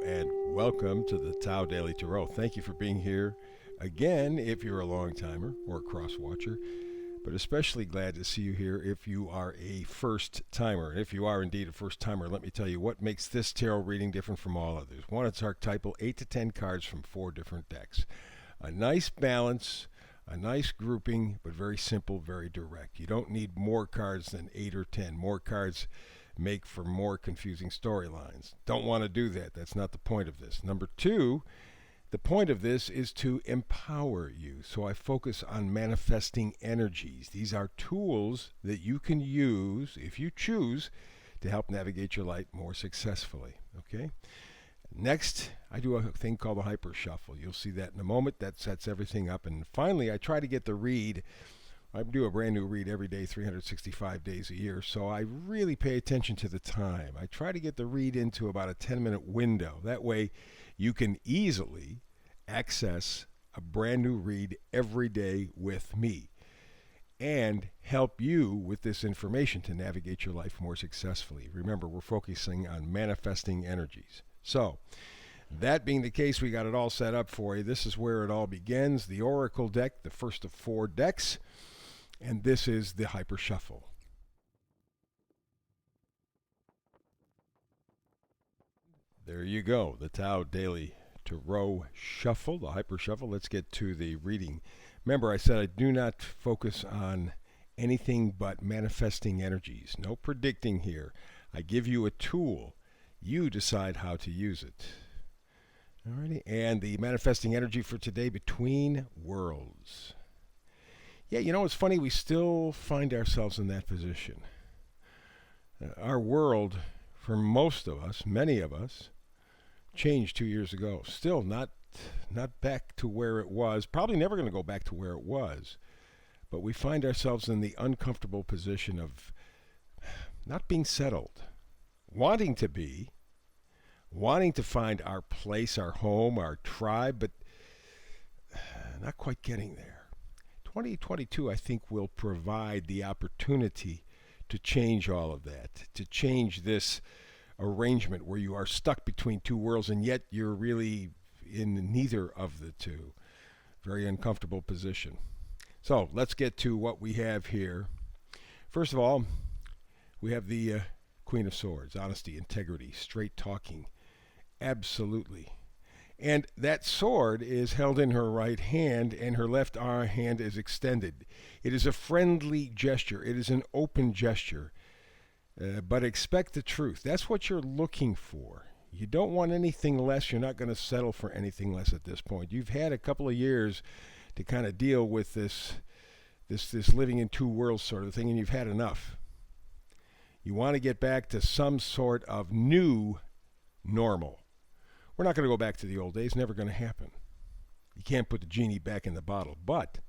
and welcome to the Tao Daily Tarot. Thank you for being here again if you're a long timer or a cross watcher, but especially glad to see you here if you are a first timer. If you are indeed a first timer, let me tell you what makes this tarot reading different from all others. One, it's archetypal, 8 to 10 cards from 4 different decks. A nice balance, a nice grouping, but very simple, very direct. You don't need more cards than 8 or 10. More cards make for more confusing storylines. Don't want to do that. That's not the point of this. Number two, the point of this is to empower you. So I focus on manifesting energies. These are tools that you can use, if you choose, to help navigate your life more successfully. Okay? Next, I do a thing called the hyper shuffle. You'll see that in a moment. That sets everything up. And finally, I try to get the read. I do a brand new read every day, 365 days a year, so I really pay attention to the time. I try to get the read into about a 10-minute window. That way you can easily access a brand new read every day with me and help you with this information to navigate your life more successfully. Remember, we're focusing on manifesting energies. So, that being the case, we got it all set up for you. This is where it all begins. The Oracle deck, the first of 4 decks. And this is the Hyper Shuffle. There you go, the Tao Daily Tarot Shuffle, the Hyper Shuffle. Let's get to the reading. Remember, I said I do not focus on anything but manifesting energies. No predicting here. I give you a tool. You decide how to use it. Alrighty, and the manifesting energy for today, Between Worlds. Yeah, you know, it's funny, we still find ourselves in that position. Our world, for most of us, many of us, changed 2 years ago. Still not back to where it was, probably never going to go back to where it was. But we find ourselves in the uncomfortable position of not being settled, wanting to be, wanting to find our place, our home, our tribe, but not quite getting there. 2022, I think, will provide the opportunity to change all of that, to change this arrangement where you are stuck between two worlds and yet you're really in neither of the two. Very uncomfortable position. So let's get to what we have here. First of all, we have the Queen of Swords, honesty, integrity, straight talking. Absolutely. And that sword is held in her right hand, and her left hand is extended. It is a friendly gesture. It is an open gesture. But expect the truth. That's what you're looking for. You don't want anything less. You're not going to settle for anything less at this point. You've had a couple of years to kind of deal with this living in two worlds sort of thing, and you've had enough. You want to get back to some sort of new normal. We're not going to go back to the old days. Never going to happen. You can't put the genie back in the bottle. But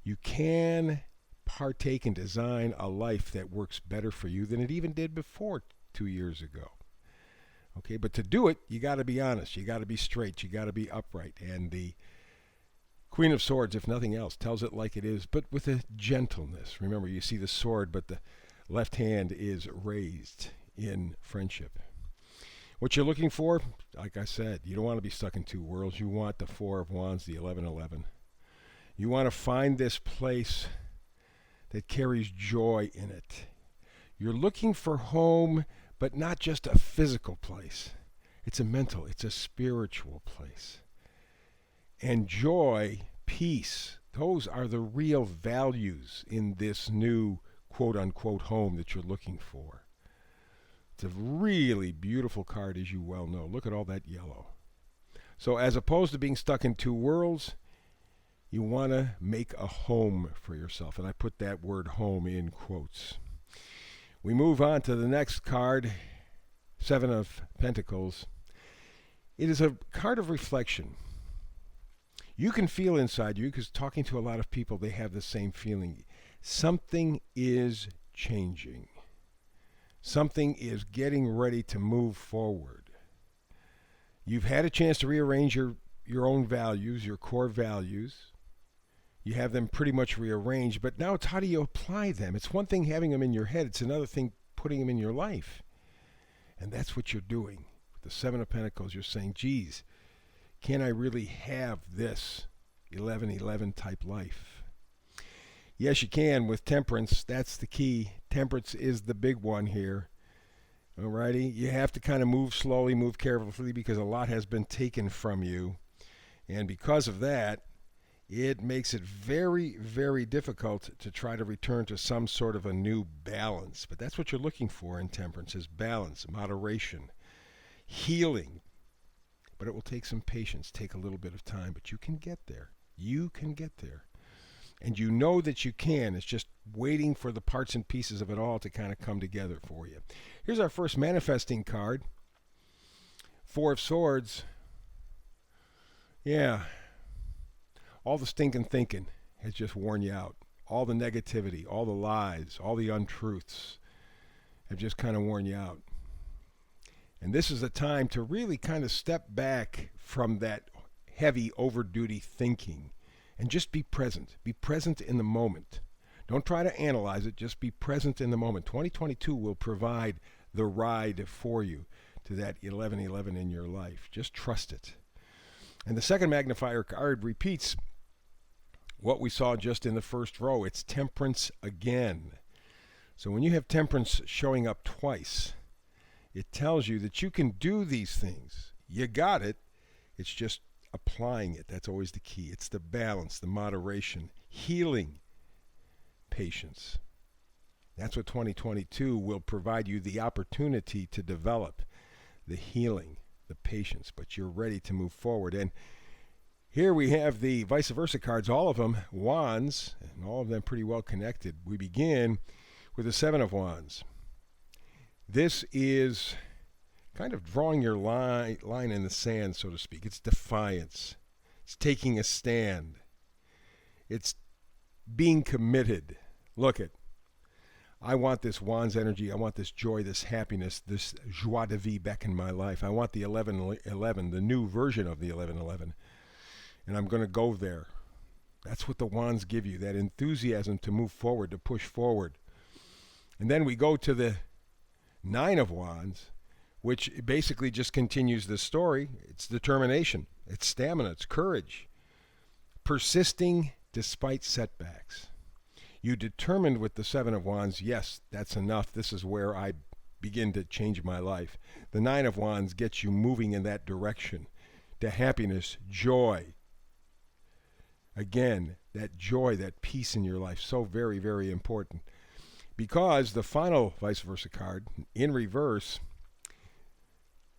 you can partake and design a life that works better for you than it even did before 2 years ago. Okay, but to do it, you got to be honest. You got to be straight. You got to be upright. And the Queen of Swords, if nothing else, tells it like it is, but with a gentleness. Remember, you see the sword, but the left hand is raised in friendship. What you're looking for, like I said, you don't want to be stuck in two worlds. You want the 4 of Wands, the 11-11. You want to find this place that carries joy in it. You're looking for home, but not just a physical place. It's a mental, it's a spiritual place. And joy, peace, those are the real values in this new quote-unquote home that you're looking for. It's a really beautiful card, as you well know. Look at all that yellow. So as opposed to being stuck in two worlds, you want to make a home for yourself. And I put that word home in quotes. We move on to the next card, 7 of Pentacles. It is a card of reflection. You can feel inside you, because talking to a lot of people, they have the same feeling. Something is changing. Something is getting ready to move forward. You've had a chance to rearrange your own values, your core values. You have them pretty much rearranged, but now it's how do you apply them? It's one thing having them in your head. It's another thing putting them in your life. And that's what you're doing. The the Seven of Pentacles, you're saying, geez, can I really have this 11-11 type life? Yes, you can with Temperance. That's the key. Temperance is the big one here. Alrighty, you have to kind of move slowly, move carefully, because a lot has been taken from you. And because of that, it makes it very, very difficult to try to return to some sort of a new balance. But that's what you're looking for in Temperance, is balance, moderation, healing. But it will take some patience, take a little bit of time, but you can get there. You can get there. And you know that you can. It's just waiting for the parts and pieces of it all to kind of come together for you. Here's our first manifesting card. Four of Swords. Yeah. All the stinking thinking has just worn you out. All the negativity, all the lies, all the untruths have just kind of worn you out. And this is a time to really kind of step back from that heavy over-duty thinking and just be present. Be present in the moment. Don't try to analyze it. Just be present in the moment. 2022 will provide the ride for you to that 11-11 in your life. Just trust it. And the second magnifier card repeats what we saw just in the first row. It's Temperance again. So when you have Temperance showing up twice, it tells you that you can do these things. You got it. It's just applying it. That's always the key. It's the balance, the moderation, healing, patience. That's what 2022 will provide you, the opportunity to develop the healing, the patience, but you're ready to move forward. And here we have the vice versa cards, all of them Wands, and all of them pretty well connected. We begin with the Seven of Wands. This is kind of drawing your line in the sand, so to speak. It's defiance. It's taking a stand. It's being committed. Look it. I want this Wands energy. I want this joy, this happiness, this joie de vivre back in my life. I want the 11-11, the new version of the 11-11. And I'm going to go there. That's what the Wands give you, that enthusiasm to move forward, to push forward. And then we go to the Nine of Wands, which basically just continues the story. It's determination, it's stamina, it's courage. Persisting despite setbacks. You determined with the Seven of Wands, yes, that's enough. This is where I begin to change my life. The Nine of Wands gets you moving in that direction to happiness, joy. Again, that joy, that peace in your life, so very, very important. Because the final vice versa card, in reverse,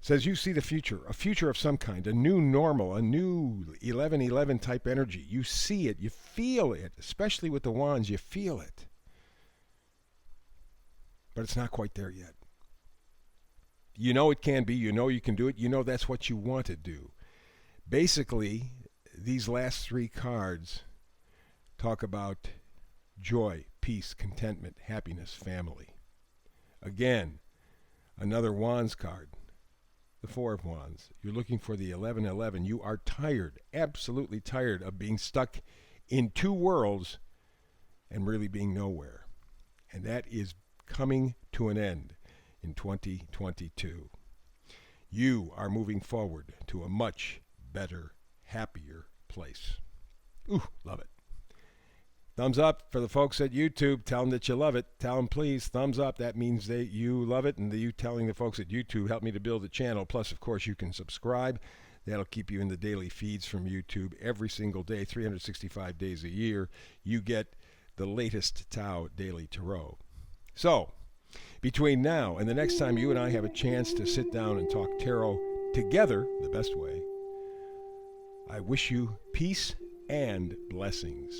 says you see the future, a future of some kind, a new normal, a new 11-11 type energy. You see it, you feel it, especially with the Wands, you feel it. But it's not quite there yet. You know it can be, you know you can do it, you know that's what you want to do. Basically, these last three cards talk about joy, peace, contentment, happiness, family. Again, another Wands card. The Four of Wands. You're looking for the 11-11. You are tired, absolutely tired of being stuck in two worlds and really being nowhere. And that is coming to an end in 2022. You are moving forward to a much better, happier place. Ooh, love it. Thumbs up for the folks at YouTube. Tell them that you love it. Tell them, please, thumbs up. That means that you love it, and you telling the folks at YouTube help me to build the channel. Plus, of course, you can subscribe. That'll keep you in the daily feeds from YouTube every single day, 365 days a year. You get the latest Tao Daily Tarot. So, between now and the next time you and I have a chance to sit down and talk tarot together, the best way, I wish you peace and blessings.